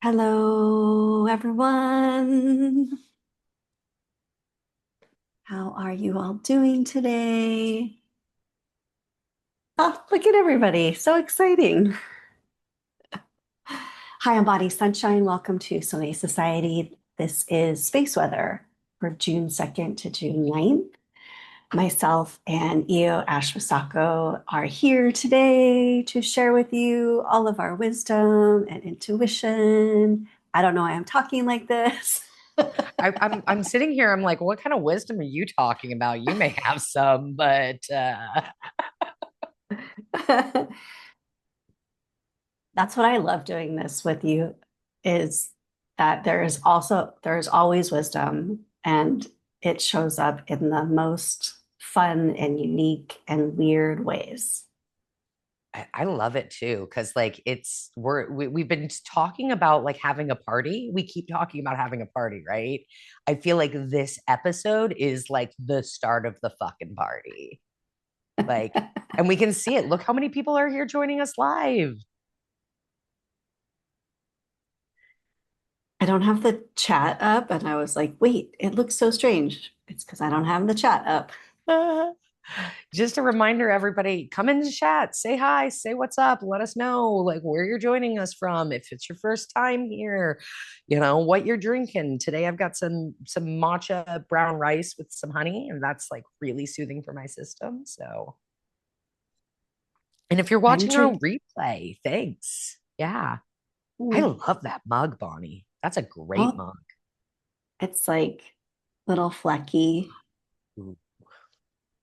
Hello, everyone. How are you all doing today? Oh, look at everybody. So exciting. Hi, I'm Body Sunshine. Welcome to Somae Society. This is space weather for June 2nd to June 9th. Myself and Io Ashwasako are here today to share with you all of our wisdom and intuition. I don't know why I'm talking like this. I'm sitting here. I'm like, what kind of wisdom are you talking about? You may have some, but That's what I love doing this with you is that there is always wisdom, and it shows up in the most fun and unique and weird ways. I love it too. Cause like we've been talking about like having a party. We keep talking about having a party, right? I feel like this episode is like the start of the fucking party. Like, and we can see it. Look how many people are here joining us live. I don't have the chat up, and I was like, wait, it looks so strange. It's because I don't have the chat up. Just a reminder, everybody, come in the chat, say hi, say what's up, let us know like where you're joining us from. If it's your first time here, what you're drinking. Today I've got some matcha brown rice with some honey, and that's like really soothing for my system. So, and if you're I'm watching on drink. replay, thanks. Yeah. I Mm. love that mug, Bonnie. That's a great Oh, mug. it's like little flecky, Ooh.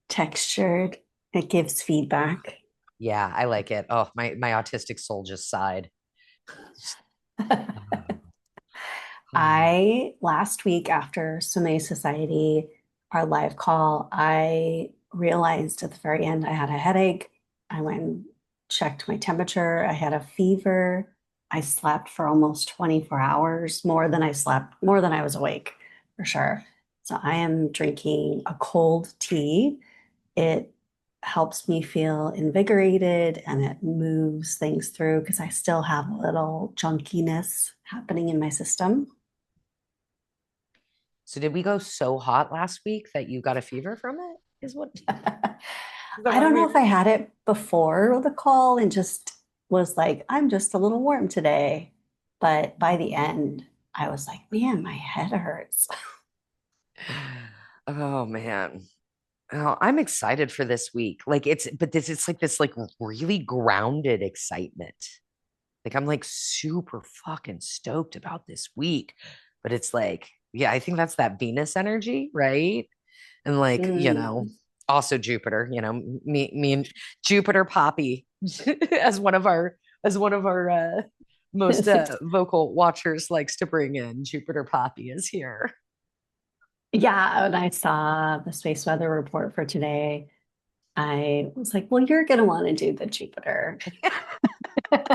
textured. It gives feedback. Yeah, I like it. Oh, my autistic soul just sighed. I last week after Somae Society, our live call, I realized at the very end I had a headache. I went and checked my temperature. I had a fever. I slept for almost 24 hours, more than I was awake, for sure. So I am drinking a cold tea. It helps me feel invigorated and it moves things through because I still have a little junkiness happening in my system. So did we go so hot last week that you got a fever from it? Is that I what don't I'm know if I hearing? had it before the call and just was like, I'm just a little warm today. But by the end, I was like, man, my head hurts. Oh man. Oh, I'm excited for this week. Like it's like this like really grounded excitement. Like I'm like super fucking stoked about this week. But it's like, yeah, I think that's that Venus energy, right? And like, Mm. also Jupiter, me and Jupiter Poppy as one of our most vocal watchers likes to bring in. Jupiter Poppy is here. Yeah, when I saw the space weather report for today, I was like, well, you're going to want to do the Jupiter. Not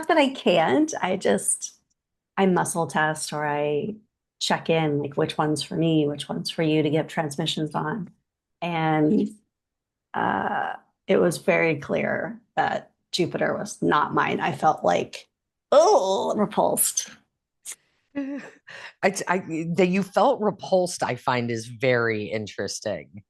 that I can't, I muscle test or I check in like which one's for me, which one's for you to get transmissions on. And uh, it was very clear that Jupiter was not mine. I felt like, oh, repulsed. That you felt repulsed, I find is very interesting.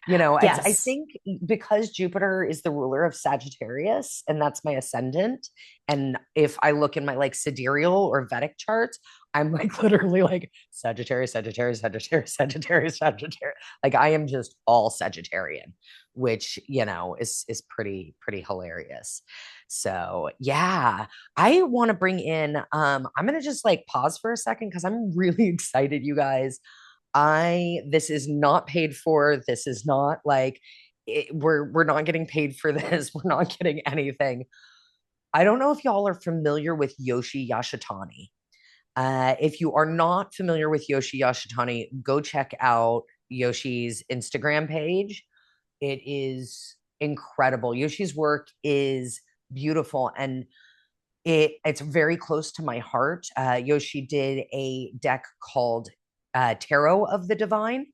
I Yes. think because Jupiter is the ruler of Sagittarius, and that's my ascendant. And if I look in my like sidereal or Vedic charts, I'm like literally like Sagittarius, Sagittarius, Sagittarius, Sagittarius, Sagittarius. Like I am just all Sagittarian, which is pretty hilarious. So yeah, I want to bring in. I'm gonna just like pause for a second because I'm really excited, you guys. This is not paid for. This is not like we're not getting paid for this. We're not getting anything. I don't know if y'all are familiar with Yoshi Yashitani. If you are not familiar with Yoshi Yashitani, go check out Yoshi's Instagram page. It is incredible. Yoshi's work is beautiful and it's very close to my heart. Yoshi did a deck called tarot of the divine,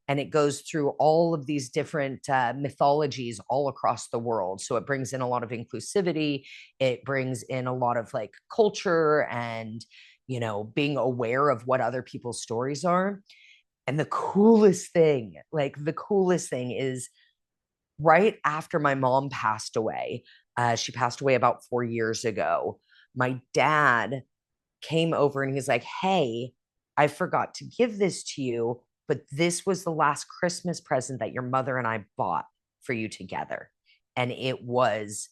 and it goes through all of these different mythologies all across the world. So it brings in a lot of inclusivity. It brings in a lot of like culture and, being aware of what other people's stories are. And the coolest thing is right after my mom passed away, she passed away about 4 years ago. My dad came over and he's like, "Hey, I forgot to give this to you, but this was the last Christmas present that your mother and I bought for you together." And it was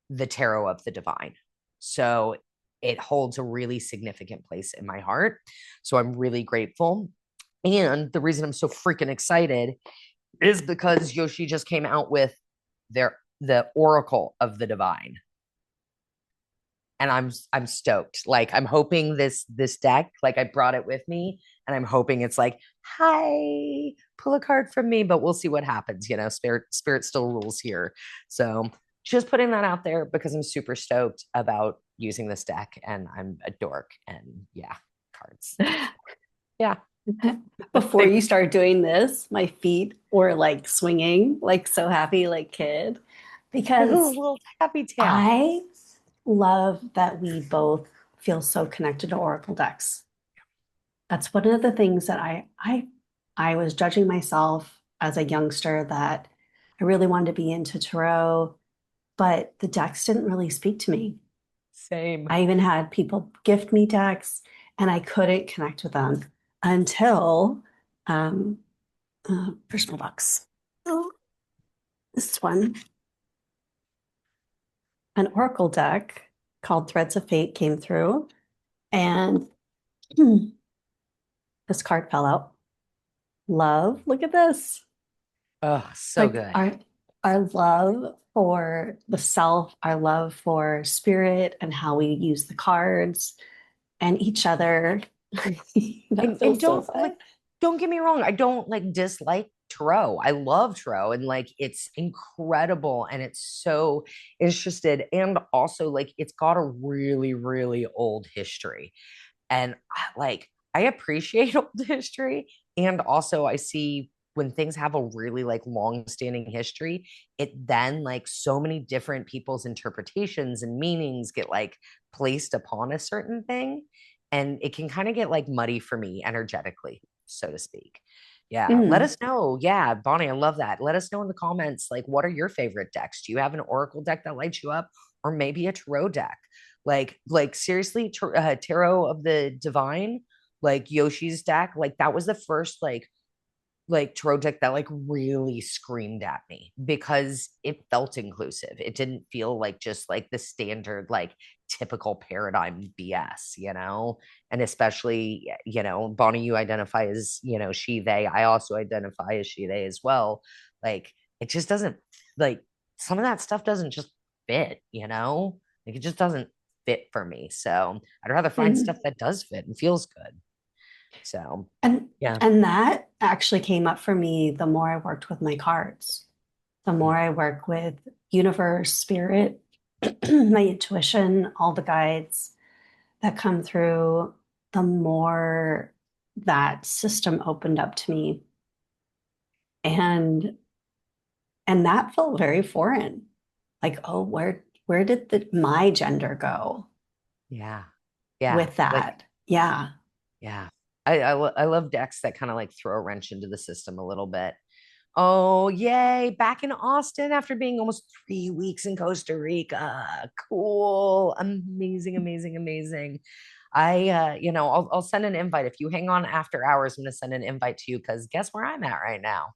the Tarot of the Divine. So it holds a really significant place in my heart. So I'm really grateful. And the reason I'm so freaking excited is because Yoshi just came out with the Oracle of the Divine, and I'm stoked. Like I'm hoping this deck, like I brought it with me, and I'm hoping it's like, "Hi, pull a card from me," but we'll see what happens. Spirit still rules here. So just putting that out there because I'm super stoked about using this deck, and I'm a dork, and yeah, cards. Yeah. Before you start doing this, my feet were like swinging, like so happy, like kid, because Little happy tap. I love that we both feel so connected to Oracle decks. That's one of the things that I was judging myself as a youngster that I really wanted to be into tarot, but the decks didn't really speak to me. Same. I even had people gift me decks and I couldn't connect with them until um, personal box. Oh, this one, an Oracle deck called Threads of Fate came through, and this card fell out. Love, look at this. Oh, so Like good. our love for the self, our love for spirit and how we use the cards and each other. That And feels so fun. don't get me wrong, I don't like dislike tarot. I love tarot, and like it's incredible and it's so interested, and also like it's got a really really old history. And like I appreciate old history, and also I see when things have a really like long standing history, it then like so many different people's interpretations and meanings get like placed upon a certain thing, and it can kind of get like muddy for me energetically, so to speak. Yeah, let Mm. us know. Yeah, Bonnie, I love that. Let us know in the comments, like, what are your favorite decks? Do you have an Oracle deck that lights you up, or maybe a tarot deck? Like seriously, Tarot of the Divine, like Yoshi's deck, like that was the first like tarot deck that like really screamed at me because it felt inclusive. It didn't feel like just like the standard like typical paradigm BS. And especially, Bonnie, you identify as, she, they. I also identify as she, they as well. Like it just doesn't like some of that stuff doesn't just fit. Like it just doesn't fit for me. So I'd rather find stuff Mm. that does fit and feels good. So And yeah. and that actually came up for me the more I worked with my cards, the more I work with universe, spirit, my intuition, all the guides that come through, the more that system opened up to me. And and that felt very foreign. Like, oh, where did my gender go Yeah. Yeah. with Like, that? Yeah. yeah. I love decks that kind of like throw a wrench into the system a little bit. Oh, yay. Back in Austin after being almost 3 weeks in Costa Rica. Cool. Amazing, amazing, amazing. I'll send an invite. If you hang on after hours, I'm gonna send an invite to you because guess where I'm at right now?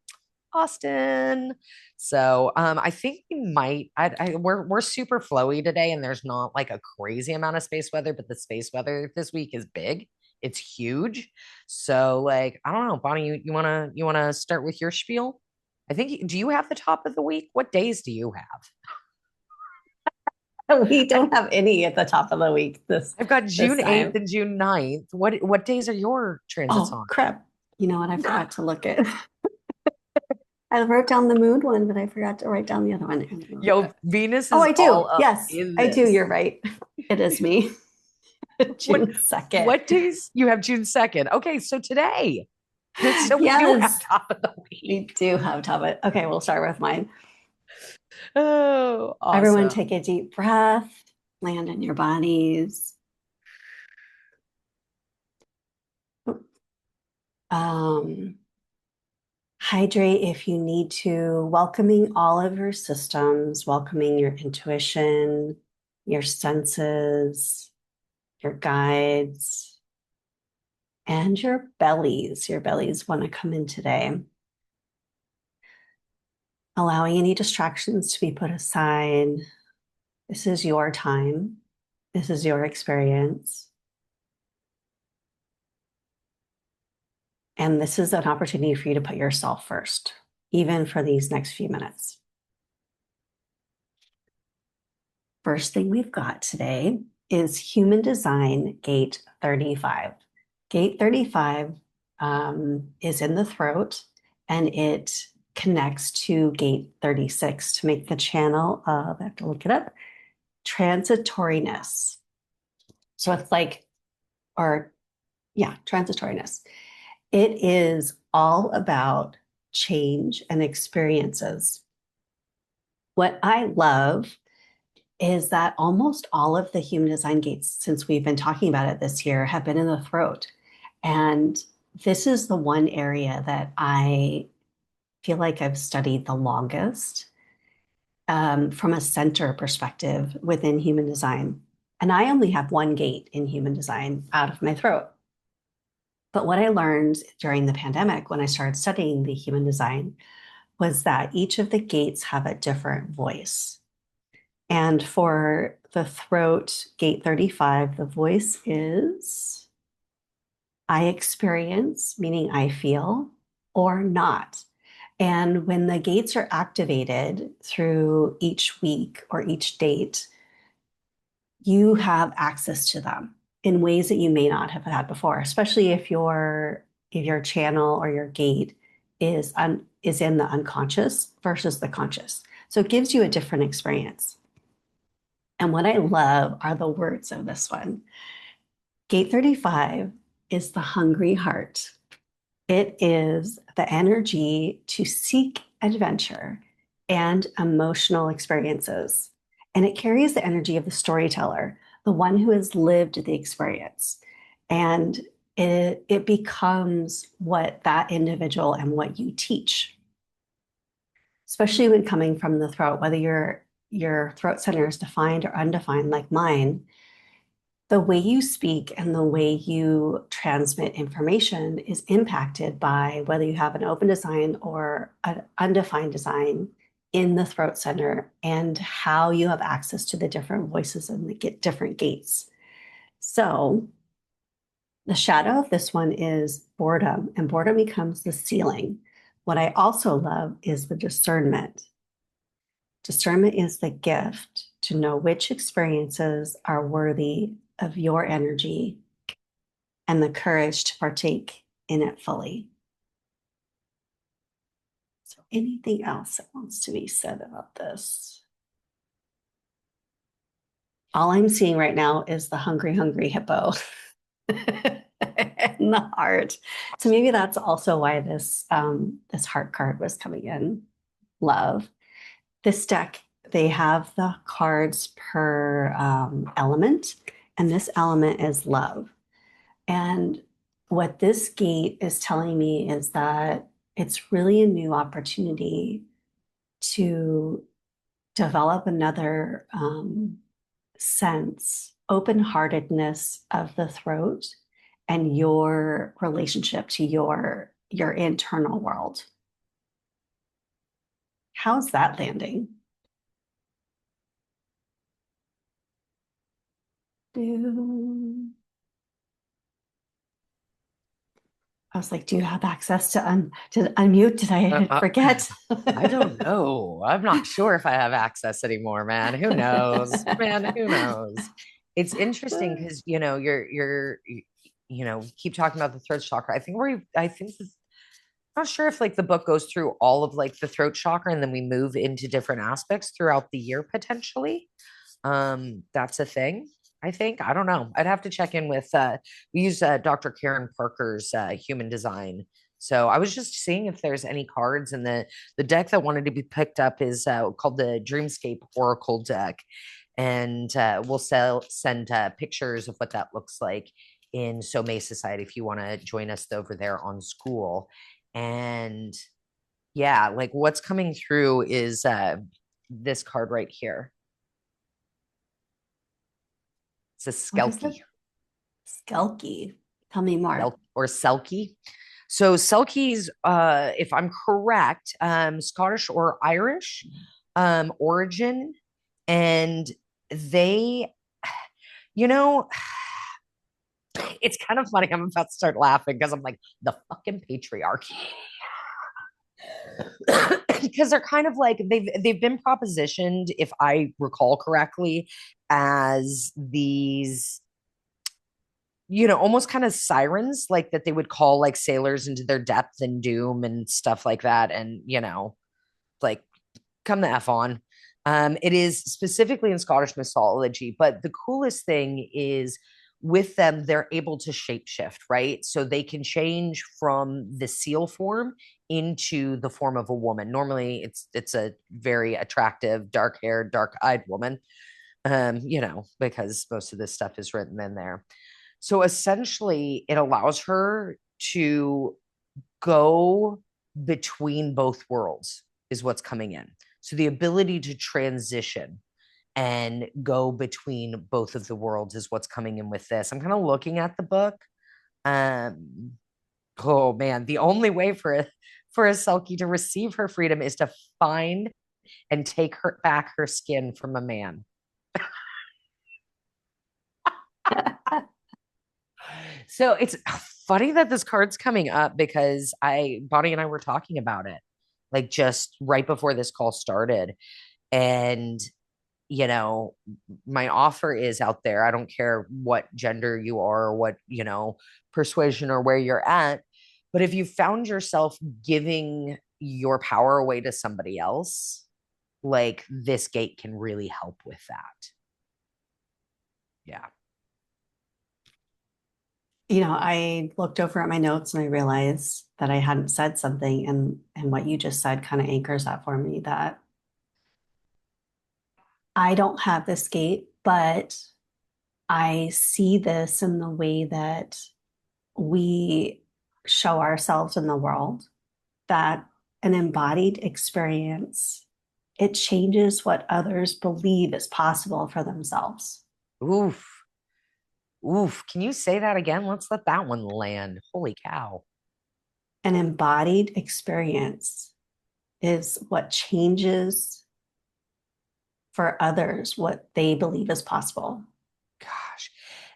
Austin. So I think we might. We're super flowy today, and there's not like a crazy amount of space weather, but the space weather this week is big. It's huge. So like I don't know, Bonnie, you wanna start with your spiel? I think do you have the top of the week? What days do you have? We don't have any at the top of the week I've got this June 8th time. and June 9th. What days are your transits Oh, on? crap. You know what? I forgot to look at. I wrote down the moon one, but I forgot to write down the other one. Yo, Venus Oh, is I all do. up Yes, in I do. this. You're right. It is me. What June 2nd. what days you have June 2nd? Okay, so today. So we do have Yes, top of the week. we do have top of it. Okay, we'll start with mine. Oh, Everyone awesome. take a deep breath, land in your bodies. Um, Hydrate if you need to, welcoming all of your systems, welcoming your intuition, your senses, your guides, and your bellies. Your bellies want to come in today. Allowing any distractions to be put aside. This is your time. This is your experience. And this is an opportunity for you to put yourself first, even for these next few minutes. First thing we've got today is Human Design Gate 35. Gate 35 is in the throat and it connects to Gate 36 to make the channel of, I have to look it up, transitoriness. So it's like, or yeah, transitoriness. It is all about change and experiences. What I love is that almost all of the human design gates, since we've been talking about it this year, have been in the throat. And this is the one area that I feel like I've studied the longest from a center perspective within human design. And I only have one gate in human design out of my throat. But what I learned during the pandemic when I started studying the human design was that each of the gates have a different voice. And for the throat, gate 35, the voice is I experience, meaning I feel, or not. And when the gates are activated through each week or each date, you have access to them in ways that you may not have had before, especially if your channel or your gate is in the unconscious versus the conscious. So it gives you a different experience. And what I love are the words of this one. Gate 35 is the hungry heart. It is the energy to seek adventure and emotional experiences. And it carries the energy of the storyteller, the one who has lived the experience. And it becomes what that individual and what you teach, especially when coming from the throat, whether your throat center is defined or undefined like mine. The way you speak and the way you transmit information is impacted by whether you have an open design or an undefined design in the throat center and how you have access to the different voices and the different gates. So the shadow of this one is boredom, and boredom becomes the ceiling. What I also love is the discernment. Discernment is the gift to know which experiences are worthy of your energy and the courage to partake in it fully. So, anything else that wants to be said about this? All I'm seeing right now is the hungry, hungry hippo in the heart. So maybe that's also why this heart card was coming in. Love. This deck, they have the cards per element, and this element is love. And what this gate is telling me is that it's really a new opportunity to develop another sense, open heartedness of the throat and your relationship to your internal world. How's that landing? I was like, do you have access to unmute? Did Uh, I uh, forget? I don't know. I'm not sure if I have access anymore, man. Who knows? Man, who knows? It's interesting because we keep talking about the throat chakra. I think I'm not sure if like the book goes through all of like the throat chakra and then we move into different aspects throughout the year potentially. That's a thing. I think. I don't know. I'd have to check in with we use Dr. Karen Parker's human design. So I was just seeing if there's any cards, and the deck that wanted to be picked up is called the Dreamscape Oracle deck. And send pictures of what that looks like in Somae Society if you want to join us over there on Skool. And yeah, like what's coming through is this card right here. It's a What is it? Skelky. Skelky. Tell me more. Or Selkie. So Selkies, if I'm correct, Scottish or Irish origin, and they, you know, it's kind of funny. I'm about to start laughing because I'm like the fucking patriarchy. Because they're kind of like they've been propositioned, if I recall correctly, as these, almost kind of sirens, like that they would call like sailors into their depth and doom and stuff like that. And, like come the F on. It is specifically in Scottish mythology, but the coolest thing is with them, they're able to shapeshift, right? So they can change from the seal form into the form of a woman. Normally, it's a very attractive, dark-haired, dark-eyed woman, because most of this stuff is written in there. So essentially, it allows her to go between both worlds, is what's coming in. So the ability to transition and go between both of the worlds is what's coming in with this. I'm kind of looking at the book. Um, oh man, the only way for a Selkie to receive her freedom is to find and take her back her skin from a man. So it's funny that this card's coming up because Bonnie and I were talking about it like just right before this call started. And, you know, my offer is out there. I don't care what gender you are or what, persuasion or where you're at. But if you found yourself giving your power away to somebody else, like this gate can really help with that. Yeah. I looked over at my notes and I realized that I hadn't said something, and what you just said kind of anchors that for me, that I don't have this gate, but I see this in the way that we show ourselves in the world, that an embodied experience, it changes what others believe is possible for themselves. Oof. Oof. Can you say that again? Let's let that one land. Holy cow. An embodied experience is what changes for others what they believe is possible. Gosh.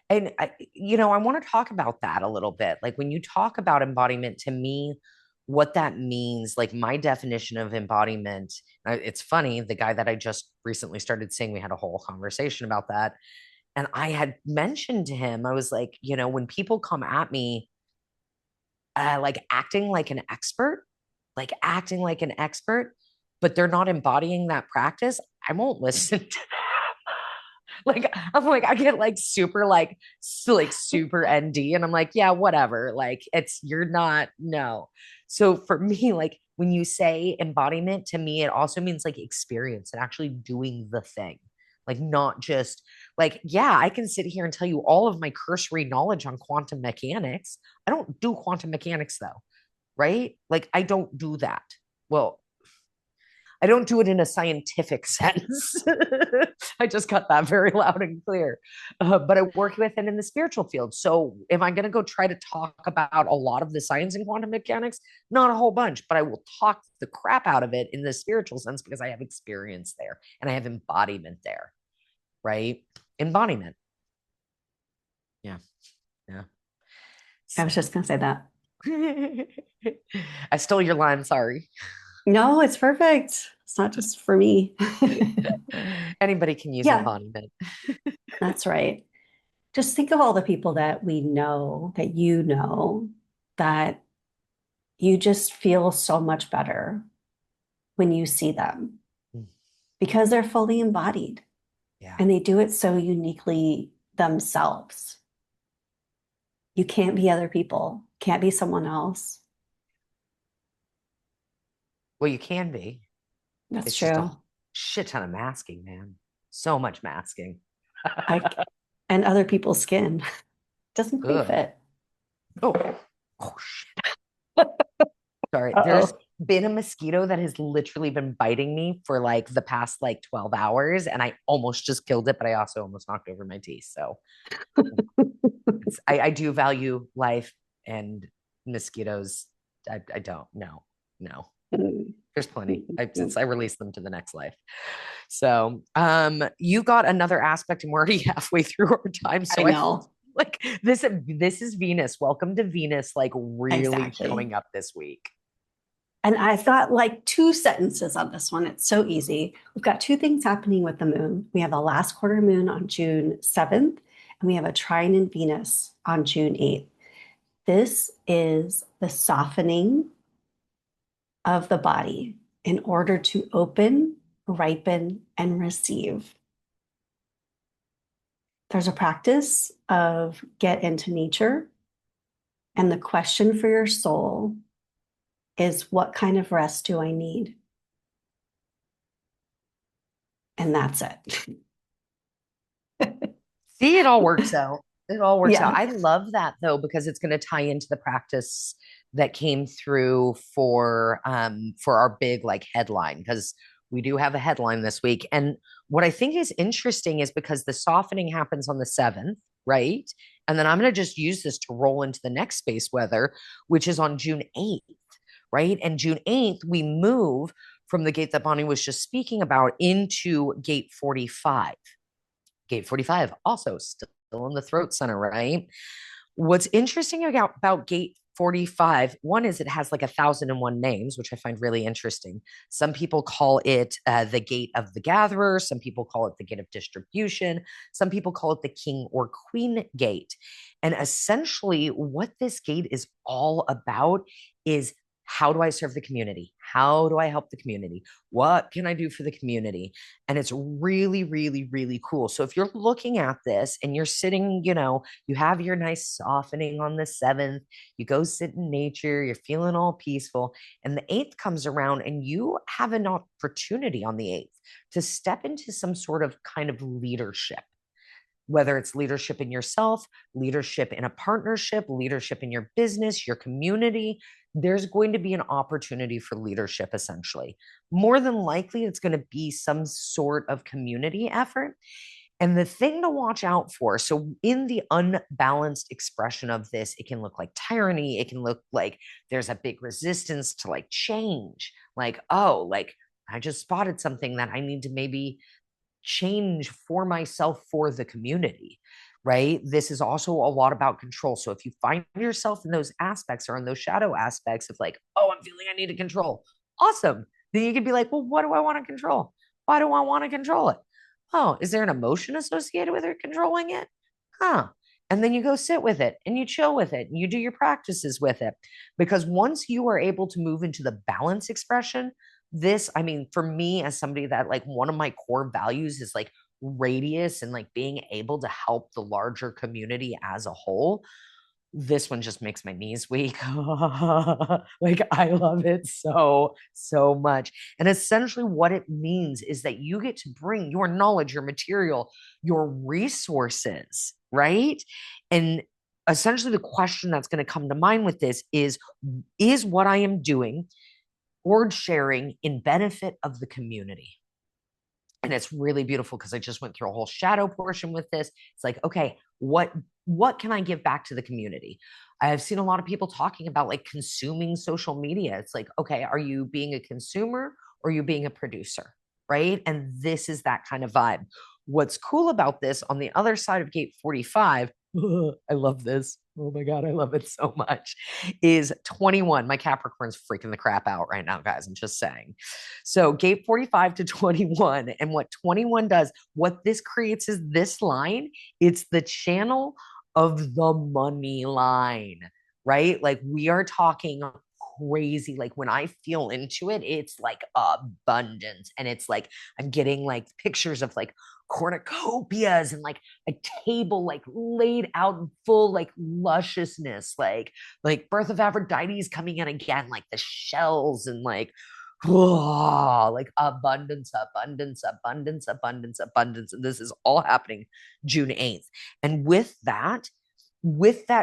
And I want to talk about that a little bit. Like when you talk about embodiment, to me, what that means, like my definition of embodiment, it's funny, the guy that I just recently started seeing, we had a whole conversation about that. And I had mentioned to him, I was like, when people come at me, like acting like an expert, but they're not embodying that practice, I won't listen to like I'm like I get like super like super ND, and I'm like, yeah, whatever, like you're not, no. So for me, like when you say embodiment, to me it also means like experience and actually doing the thing, like not just like, yeah, I can sit here and tell you all of my cursory knowledge on quantum mechanics. I don't do quantum mechanics though, right? Like I don't do that. Well, I don't do it in a scientific sense. I just got that very loud and clear. But I work with it in the spiritual field. So am I going to go try to talk about a lot of the science in quantum mechanics? Not a whole bunch, but I will talk the crap out of it in the spiritual sense because I have experience there and I have embodiment there, right? Embodiment. Yeah. Yeah. I was just going to say that. I stole your line. Sorry. No, it's perfect. It's not just for me. Anybody can use Yeah, embodiment. that's right. Just think of all the people that we know, that that you just feel so much better when you see them because they're fully embodied Yeah. and they do it so uniquely themselves. You can't be other people, can't be someone else. Well, you can be. That's It's just a true. shit ton of masking, man. So much masking. I and other people's skin doesn't quite Ugh. fit. Oh, oh shit. Sorry. There's Uh-oh. been a mosquito that has literally been biting me for like the past like 12 hours, and I almost just killed it, but I also almost knocked over my teeth. So I do value life, and mosquitoes, I don't. No, no. There's plenty. Since I release them to the next life. So, you got another aspect, and we're already halfway through our time. I So I feel know. like this is Venus. Welcome to Venus, like really Exactly. showing up this week. And I've got like two sentences on this one. It's so easy. We've got two things happening with the moon. We have the last quarter moon on June 7th, and we have a trine in Venus on June 8th. This is the softening of the body in order to open, ripen, and receive. There's a practice of get into nature, and the question for your soul is what kind of rest do I need? And that's it. See, it all works out. It all works out. Yeah. I love that though, because it's going to tie into the practice that came through for our big like headline, because we do have a headline this week. And what I think is interesting is because the softening happens on the 7th, right? And then I'm going to just use this to roll into the next space weather, which is on June 8th, right? And June 8th, we move from the gate that Bonnie was just speaking about into gate 45. Gate 45, also still in the throat center, right? What's interesting about Gate 45, one is it has like 1,001 names, which I find really interesting. Some people call it the gate of the gatherer. Some people call it the gate of distribution. Some people call it the king or queen gate. And essentially, what this gate is all about is how do I serve the community? How do I help the community? What can I do for the community? And it's really, really, really cool. So if you're looking at this and you're sitting, you have your nice softening on the 7th, you go sit in nature, you're feeling all peaceful, and the 8th comes around and you have an opportunity on the 8th to step into some sort of kind of leadership, whether it's leadership in yourself, leadership in a partnership, leadership in your business, your community. There's going to be an opportunity for leadership, essentially. More than likely, it's going to be some sort of community effort. And the thing to watch out for, so in the unbalanced expression of this, it can look like tyranny. It can look like there's a big resistance to like change. Like, oh, like I just spotted something that I need to maybe change for myself for the community, right? This is also a lot about control. So if you find yourself in those aspects or in those shadow aspects of like, oh, I'm feeling I need to control, awesome. Then you can be like, well, what do I want to control? Why do I want to control it? Oh, is there an emotion associated with it controlling it? Huh. And then you go sit with it and you chill with it and you do your practices with it. Because once you are able to move into the balance expression, this, I mean, for me as somebody that like one of my core values is like radius and like being able to help the larger community as a whole, this one just makes my knees weak. Like I love it so, so much. And essentially what it means is that you get to bring your knowledge, your material, your resources, right? And essentially the question that's going to come to mind with this is what I am doing or sharing in benefit of the community? And it's really beautiful because I just went through a whole shadow portion with this. It's like, okay, what can I give back to the community? I've seen a lot of people talking about like consuming social media. It's like, okay, are you being a consumer or are you being a producer? Right. And this is that kind of vibe. What's cool about this on the other side of gate 45, I love this. Oh my God, I love it so much. Is 21. My Capricorn's freaking the crap out right now, guys. I'm just saying. So, gate 45 to 21. And what 21 does, what this creates is this line, it's the channel of the money line, right? Like we are talking crazy. Like when I feel into it, it's like abundance. And it's like I'm getting like pictures of like cornucopias and like a table like laid out in full like lusciousness, like Birth of Aphrodite is coming in again, like the shells and like whoa, like abundance, abundance, abundance, abundance, abundance. And this is all happening June 8th. And with that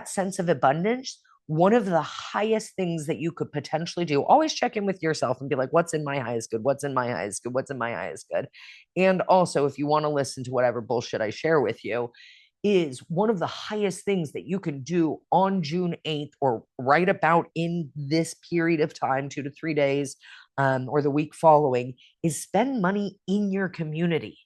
sense of abundance, one of the highest things that you could potentially do, always check in with yourself and be like, what's in my highest good? What's in my highest good? What's in my highest good? And also, if you want to listen to whatever bullshit I share with you, is one of the highest things that you can do on June 8th or right about in this period of time, 2 to 3 days, or the week following, is spend money in your community.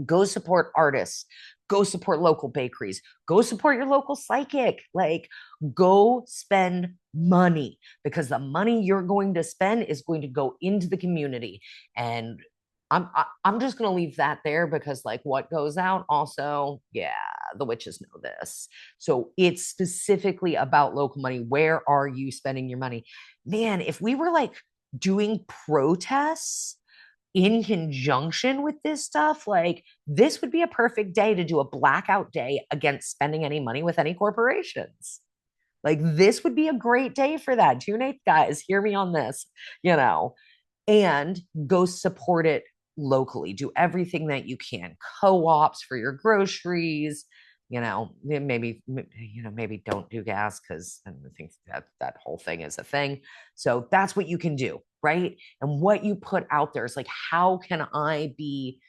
Go support artists, go support local bakeries, go support your local psychic, like go spend money, because the money you're going to spend is going to go into the community. And I'm just going to leave that there, because like what goes out also, yeah, the witches know this. So it's specifically about local money. Where are you spending your money? Man, if we were like doing protests in conjunction with this stuff, like this would be a perfect day to do a blackout day against spending any money with any corporations. Like this would be a great day for that. June 8th, guys, hear me on this, you know, and go support it locally. Do everything that you can. Co-ops for your groceries, maybe don't do gas, because I think that whole thing is a thing. So that's what you can do, right? And what you put out there is like, how can I be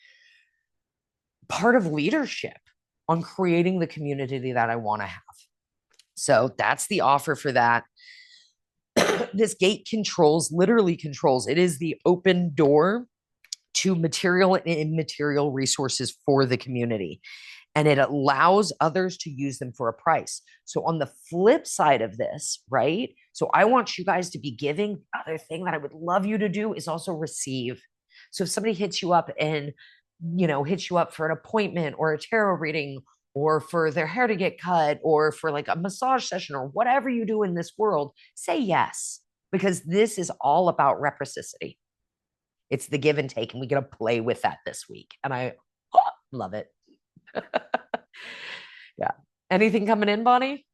part of leadership on creating the community that I want to have? So that's the offer for that. This gate literally controls. It is the open door to material and immaterial resources for the community. And it allows others to use them for a price. So on the flip side of this, right? So I want you guys to be giving. The other thing that I would love you to do is also receive. So if somebody hits you up and, hits you up for an appointment or a tarot reading, or for their hair to get cut, or for like a massage session, or whatever you do in this world, say yes, because this is all about reciprocity. It's the give and take, and we get to play with that this week. And I love it. Yeah. Anything coming in, Bonnie?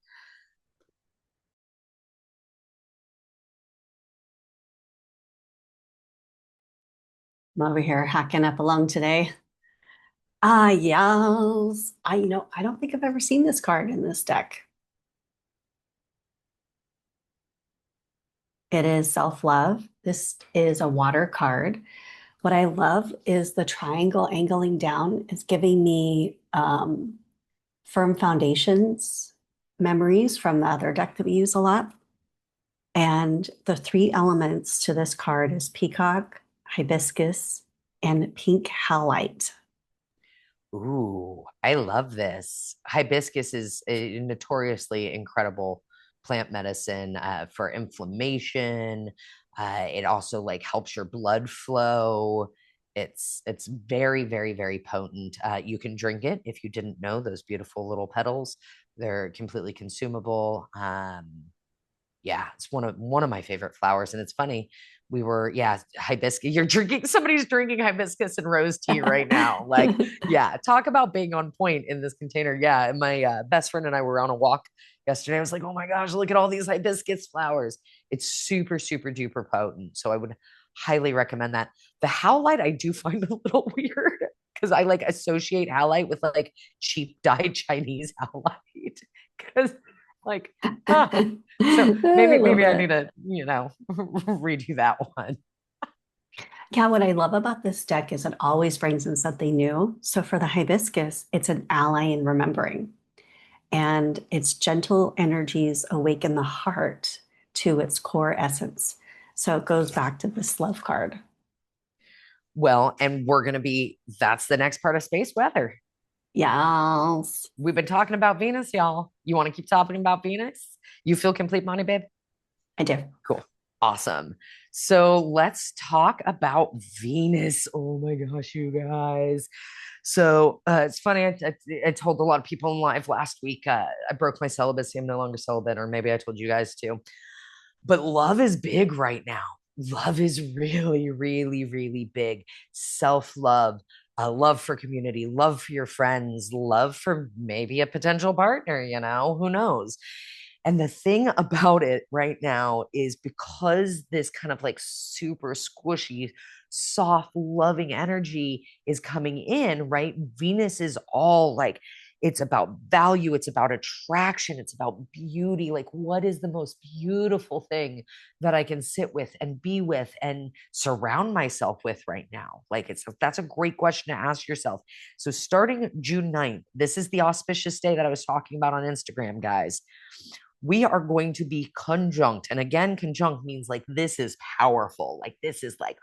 I'm over here hacking up along today. Ah, yes. I don't think I've ever seen this card in this deck. It is self-love. This is a water card. What I love is the triangle angling down is giving me firm foundations memories from the other deck that we use a lot. And the three elements to this card is peacock, hibiscus, and pink halite. Ooh, I love this. Hibiscus is a notoriously incredible plant medicine for inflammation. It also like helps your blood flow. It's very, very, very potent. You can drink it if you didn't know, those beautiful little petals. They're completely consumable. Yeah, it's one of my favorite flowers. And it's funny, hibiscus. Somebody's drinking hibiscus and rose tea right now. Like, yeah, talk about being on point in this container. Yeah, and my best friend and I were on a walk yesterday. I was like, oh my gosh, look at all these hibiscus flowers. It's super, super duper potent. So I would highly recommend that. The howlite I do find a little weird, because I like associate howlite with like cheap dyed Chinese howlite. Because like, huh. So A little maybe I need bit. to, redo that one. Yeah, what I love about this deck is it always brings in something new. So for the hibiscus, it's an ally in remembering, and its gentle energies awaken the heart to its core essence. So it goes back to this love card. Well, and that's the next part of space weather. Yes, We've been talking about Venus, y'all. You want to keep talking about Venus? You feel complete, Monty, babe? I do. Cool. Awesome. So let's talk about Venus. Oh my gosh, you guys. So it's funny. I told a lot of people in live last week. I broke my celibacy. I'm no longer celibate, or maybe I told you guys too. But love is big right now. Love is really, really, really big. Self love, love for community, love for your friends, love for maybe a potential partner, who knows? And the thing about it right now is because this kind of like super squishy, soft, loving energy is coming in, right? Venus is all like, it's about value, it's about attraction, it's about beauty. Like, what is the most beautiful thing that I can sit with and be with and surround myself with right now? Like, that's a great question to ask yourself. So, starting June 9th, this is the auspicious day that I was talking about on Instagram, guys. We are going to be conjunct. And again, conjunct means like this is powerful. Like, this is like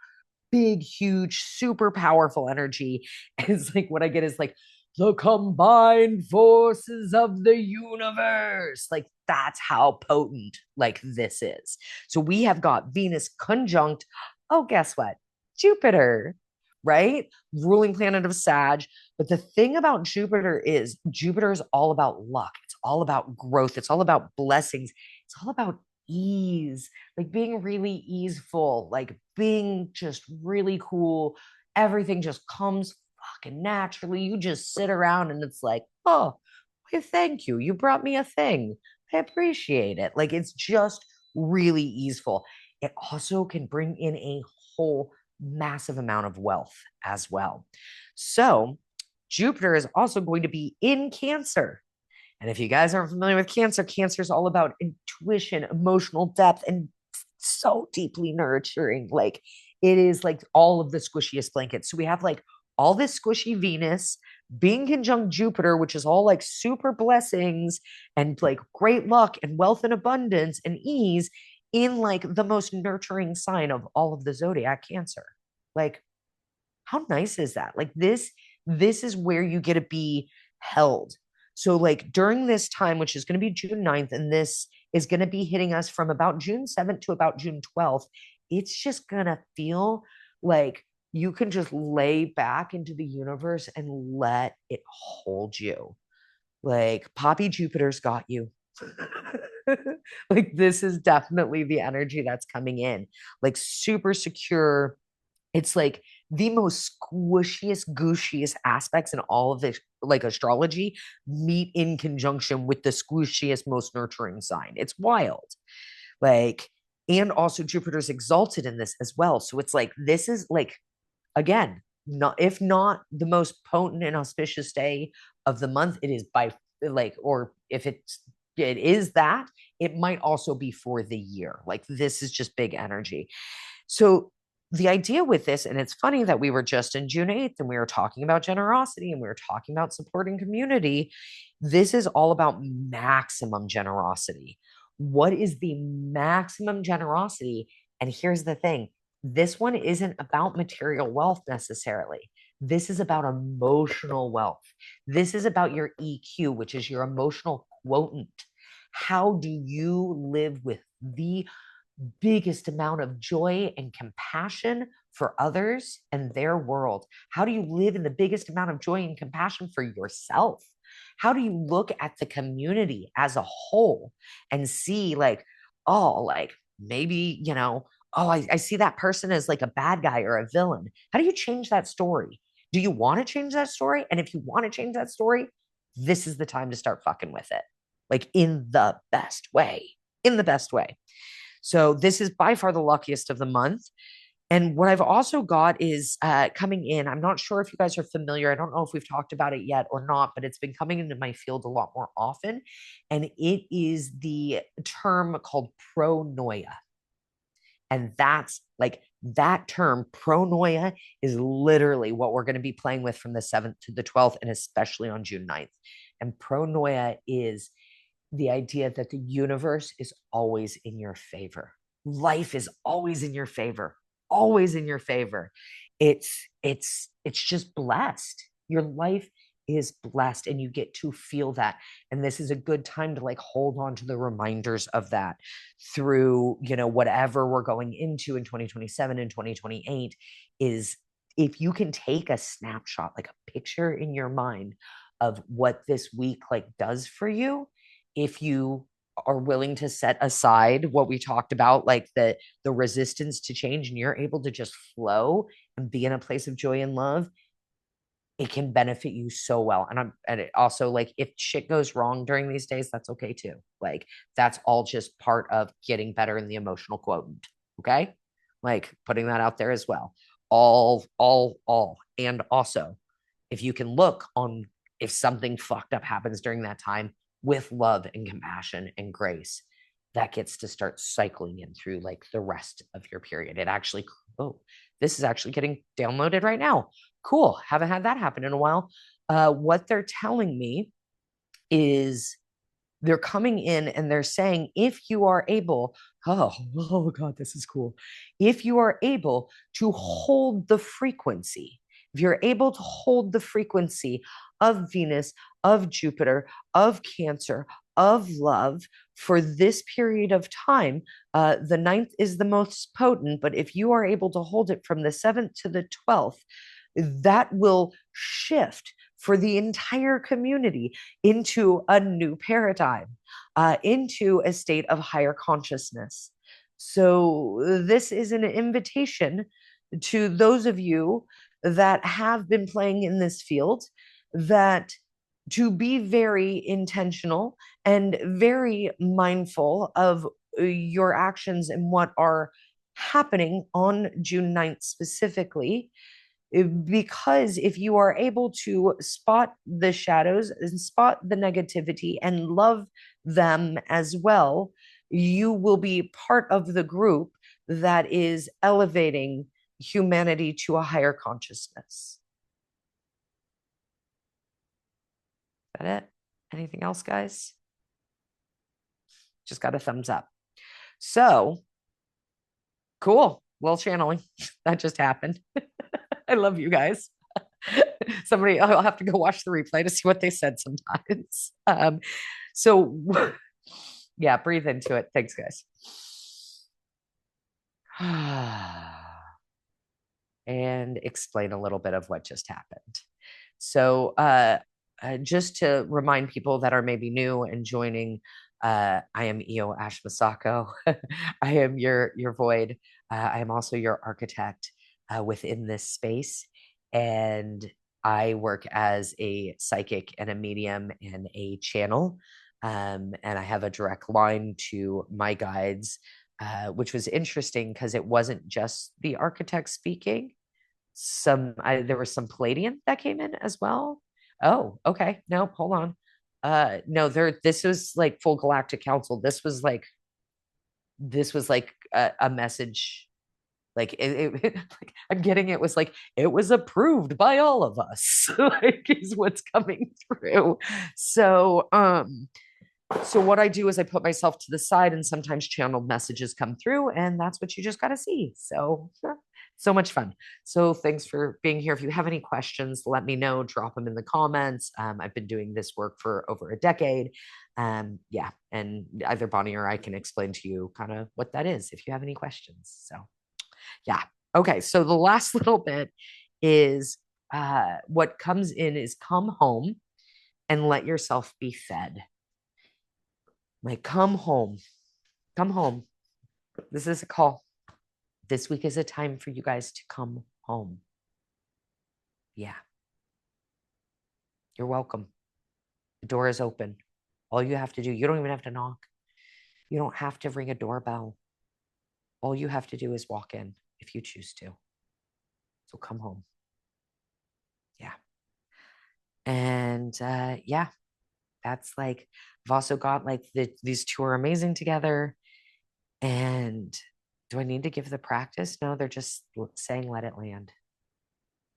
big, huge, super powerful energy. And it's like what I get is like the combined forces of the universe. Like, that's how potent like this is. So we have got Venus conjunct. Oh, guess what? Jupiter, right? Ruling planet of Sag. But the thing about Jupiter is all about luck. It's all about growth. It's all about blessings. It's all about ease, like being really easeful, like being just really cool. Everything just comes fucking naturally. You just sit around and it's like, oh, well, thank you. You brought me a thing. I appreciate it. Like, it's just really easeful. It also can bring in a whole massive amount of wealth as well. So, Jupiter is also going to be in Cancer. And if you guys aren't familiar with Cancer, Cancer is all about intuition, emotional depth, and so deeply nurturing. Like, it is like all of the squishiest blankets. So we have like all this squishy Venus being conjunct Jupiter, which is all like super blessings and like great luck and wealth and abundance and ease in like the most nurturing sign of all of the zodiac, Cancer. Like, how nice is that? Like, this is where you get to be held. So like during this time, which is going to be June 9th, and this is going to be hitting us from about June 7th to about June 12th, it's just going to feel like you can just lay back into the universe and let it hold you. Like, Poppy Jupiter's got you. Like, this is definitely the energy that's coming in. Like, super secure. It's like the most squishiest, gooshiest aspects in all of this, like astrology, meet in conjunction with the squishiest, most nurturing sign. It's wild. Like, and also Jupiter's exalted in this as well. So it's like, this is like, again, not if not the most potent and auspicious day of the month, it is by like, or if it is that, it might also be for the year. Like, this is just big energy. So the idea with this, and it's funny that we were just in June 8th and we were talking about generosity and we were talking about supporting community. This is all about maximum generosity. What is the maximum generosity? And here's the thing, this one isn't about material wealth necessarily. This is about emotional wealth. This is about your EQ, which is your emotional quotient. How do you live with the biggest amount of joy and compassion for others and their world? How do you live in the biggest amount of joy and compassion for yourself? How do you look at the community as a whole and see, like, oh, like maybe, oh, I see that person as like a bad guy or a villain. How do you change that story? Do you want to change that story? And if you want to change that story, this is the time to start fucking with it, like in the best way, in the best way. So this is by far the luckiest of the month. And what I've also got is coming in. I'm not sure if you guys are familiar. I don't know if we've talked about it yet or not, but it's been coming into my field a lot more often. And it is the term called pronoia. And that's like that term, pronoia, is literally what we're going to be playing with from the 7th to the 12th, and especially on June 9th. And pronoia is the idea that the universe is always in your favor. Life is always in your favor, always in your favor. It's just blessed. Your life is blessed and you get to feel that. And this is a good time to like hold on to the reminders of that through, whatever we're going into in 2027 and 2028 is, if you can take a snapshot, like a picture in your mind of what this week like does for you, if you are willing to set aside what we talked about, like the resistance to change, and you're able to just flow and be in a place of joy and love, it can benefit you so well. And it also, like, if shit goes wrong during these days, that's okay too. Like, that's all just part of getting better in the emotional quotient. Okay. Like, putting that out there as well. All. And also, if you can look on, if something fucked up happens during that time, with love and compassion and grace, that gets to start cycling in through like the rest of your period. It actually, oh, this is actually getting downloaded right now. Cool. Haven't had that happen in a while. What they're telling me is they're coming in and they're saying, if you are able, oh God, this is cool. If you are able to hold the frequency, if you're able to hold the frequency of Venus, of Jupiter, of Cancer, of love for this period of time, the ninth is the most potent, but if you are able to hold it from the 7th to the 12th, that will shift for the entire community into a new paradigm, into a state of higher consciousness. So, this is an invitation to those of you that have been playing in this field, that to be very intentional and very mindful of your actions and what are happening on June 9th specifically, because if you are able to spot the shadows and spot the negativity and love them as well, you will be part of the group that is elevating humanity to a higher consciousness. Is that it? Anything else, guys? Just got a thumbs up. So cool. Well, channeling that just happened. I love you guys. Somebody, I'll have to go watch the replay to see what they said sometimes. So yeah, breathe into it. Thanks, guys. And explain a little bit of what just happened. So, just to remind people that are maybe new and joining, I am Io Ashmasako. I am your void. I am also your architect within this space, and I work as a psychic and a medium and a channel. And I have a direct line to my guides, which was interesting because it wasn't just the architect speaking. There was some Palladian that came in as well. Oh, okay. No, hold on. No, this was like full galactic council. This was like a message. Like like I'm getting it was like it was approved by all of us. Like, is what's coming through. So what I do is I put myself to the side, and sometimes channeled messages come through, and that's what you just got to see. So much fun. So thanks for being here. If you have any questions, let me know. Drop them in the comments. I've been doing this work for over a decade. Yeah, and either Bonnie or I can explain to you kind of what that is if you have any questions. So yeah. Okay. So the last little bit is what comes in is come home and let yourself be fed. Like, come home. Come home. This is a call. This week is a time for you guys to come home. Yeah. You're welcome. The door is open. All you have to do, you don't even have to knock. You don't have to ring a doorbell. All you have to do is walk in if you choose to. So come home. Yeah. And yeah, that's like, I've also got like these two are amazing together. And do I need to give the practice? No, they're just saying let it land.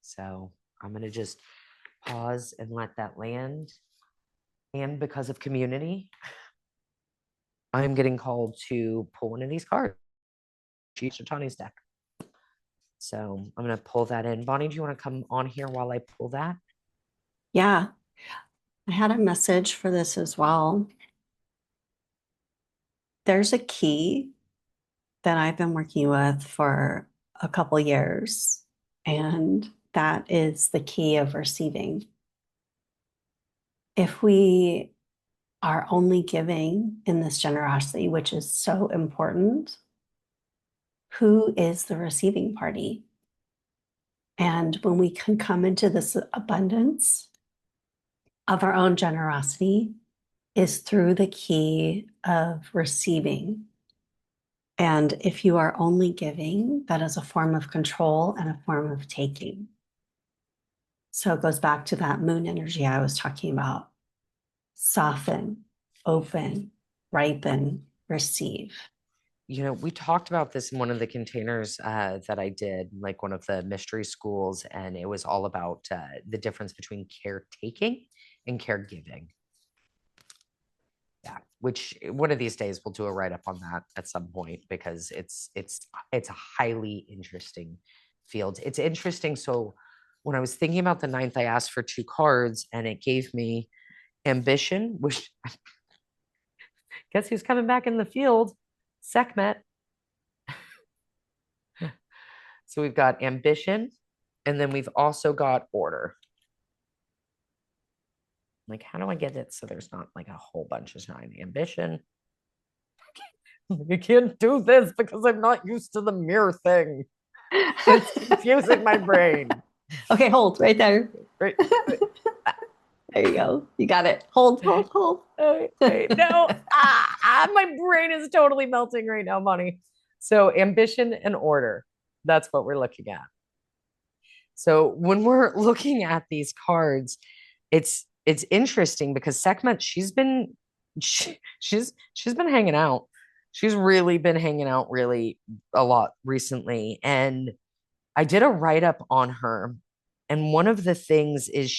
So I'm going to just pause and let that land. And because of community, I'm getting called to pull one of these cards, Tani's deck. So I'm going to pull that in. Bonnie, do you want to come on here while I pull that? Yeah, I had a message for this as well. There's a key that I've been working with for a couple years, and that is the key of receiving. If we are only giving in this generosity, which is so important, who is the receiving party? And when we can come into this abundance of our own generosity, is through the key of receiving. And if you are only giving, that is a form of control and a form of taking. So it goes back to that moon energy I was talking about. Soften, open, ripen, receive. We talked about this in one of the containers that I did, like one of the mystery schools, and it was all about the difference between caretaking and caregiving. Yeah, which one of these days we'll do a write up on that at some point because it's a highly interesting field. It's interesting. So when I was thinking about the ninth, I asked for two cards, and it gave me ambition, which guess who's coming back in the field? Sekhmet. So we've got ambition, and then we've also got order. Like, how do I get it so there's not like a whole bunch of nine? Ambition. You can't do this because I'm not used to the mirror thing. It's confusing my brain. Okay, hold right there. Right. There you go. You got it. Hold, hold, hold. No, my brain is totally melting right now, Money. So ambition and order. That's what we're looking at. So when we're looking at these cards, it's interesting because Sekhmet, she's been hanging out. She's really been hanging out really a lot recently. And I did a write-up on her. And one of the things is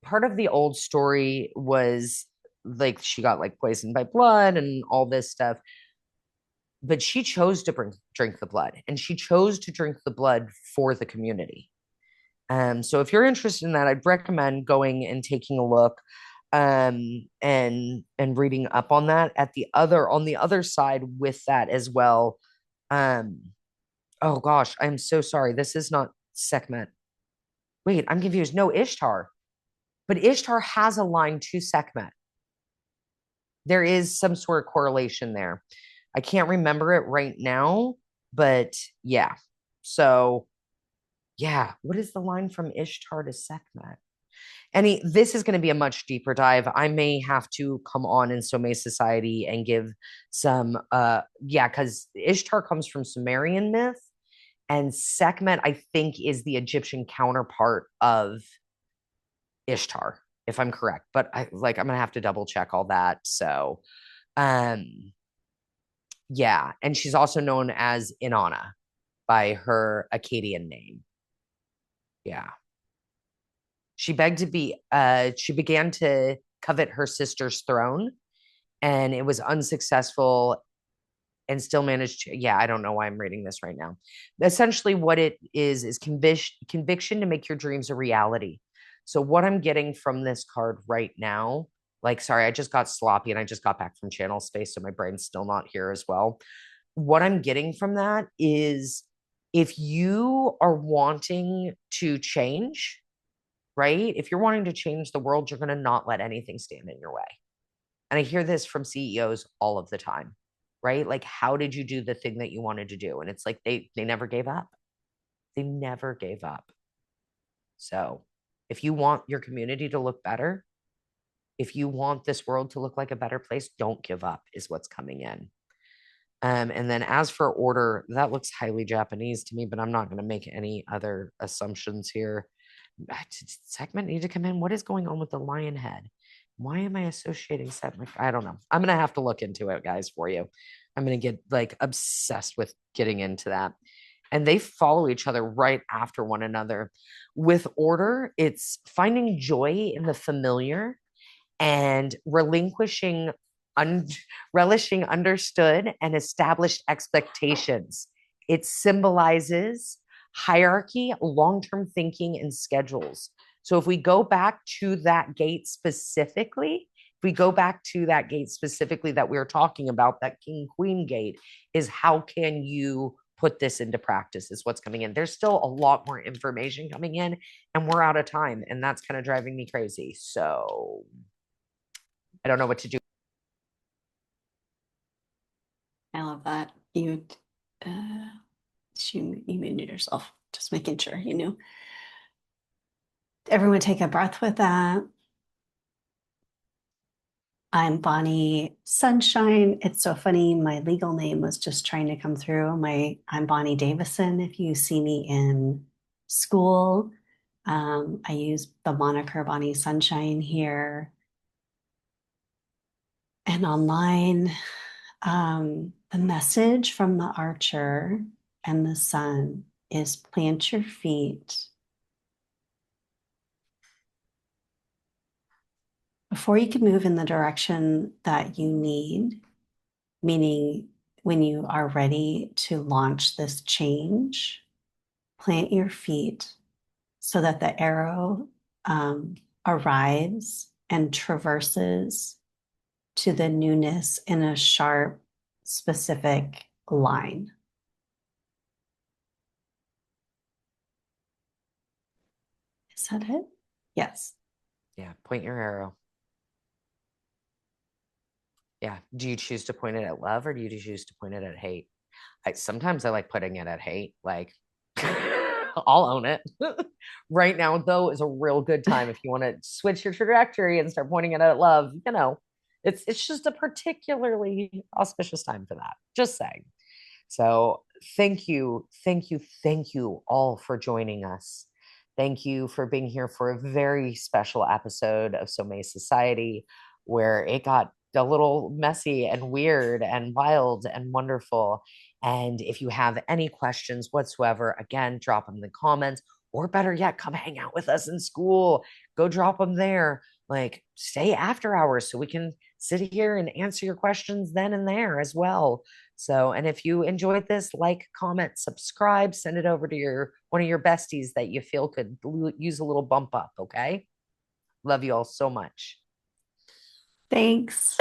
part of the old story was like she got like poisoned by blood and all this stuff, but she chose to drink the blood, and she chose to drink the blood for the community. So if you're interested in that, I'd recommend going and taking a look, and reading up on that. On the other side with that as well. Um, oh gosh, I'm so sorry. This is not Sekhmet. Wait, I'm confused. No, Ishtar. But Ishtar has a line to Sekhmet. There is some sort of correlation there. I can't remember it right now, but yeah. So yeah, what is the line from Ishtar to Sekhmet? This is going to be a much deeper dive. I may have to come on in Somae Society and give some yeah, because Ishtar comes from Sumerian myth, and Sekhmet, I think, is the Egyptian counterpart of Ishtar, if I'm correct. But I'm gonna have to double check all that. So um yeah, and she's also known as Inanna by her Akkadian name. Yeah. She began to covet her sister's throne, and it was unsuccessful, and still managed to, yeah, I don't know why I'm reading this right now. Essentially what it is conviction to make your dreams a reality. So what I'm getting from this card right now, like, sorry, I just got sloppy and I just got back from channel space, so my brain's still not here as well. What I'm getting from that is, if you are wanting to change, right? If you're wanting to change the world, you're going to not let anything stand in your way. And I hear this from CEOs all of the time, right? Like, how did you do the thing that you wanted to do? And it's like they never gave up. They never gave up. So if you want your community to look better, if you want this world to look like a better place, don't give up, is what's coming in. And then as for order, that looks highly Japanese to me, but I'm not going to make any other assumptions here. Segment need to come in. What is going on with the lion head? Why am I associating segment? I don't know. I'm gonna have to look into it, guys, for you. I'm gonna get like obsessed with getting into that. And they follow each other right after one another. With order, it's finding joy in the familiar and relishing understood and established expectations. It symbolizes hierarchy, long-term thinking, and schedules. So if we go back to that gate specifically, that we were talking about, that king queen gate, is how can you put this into practice is what's coming in. There's still a lot more information coming in, and we're out of time, and that's kind of driving me crazy. So I don't know what to do. I love that. Uh, you muted yourself, just making sure you knew. Everyone take a breath with that. I'm Bonnie Sunshine. It's so funny. My legal name was just trying to come through. I'm Bonnie Davison. If you see me in Skool, I use the moniker Bonnie Sunshine here and online. The message from the archer and the sun is plant your feet. Before you can move in the direction that you need, meaning when you are ready to launch this change, plant your feet so that the arrow arrives and traverses to the newness in a sharp, specific line. Is that it? Yes. Yeah, point your arrow. Yeah. Do you choose to point it at love, or do you choose to point it at hate? Sometimes I like putting it at hate. Like, I'll own it. Right now, though, is a real good time if you want to switch your trajectory and start pointing it at love. It's just a particularly auspicious time for that. Just saying. So thank you all for joining us. Thank you for being here for a very special episode of Somae Society, where it got a little messy and weird and wild and wonderful. And if you have any questions whatsoever, again, drop them in the comments, or better yet, come hang out with us in Skool. Go drop them there. Like, stay after hours so we can sit here and answer your questions then and there as well. So, and if you enjoyed this, like, comment, subscribe, send it over to one of your besties that you feel could use a little bump up. Okay. Love you all so much. Thanks.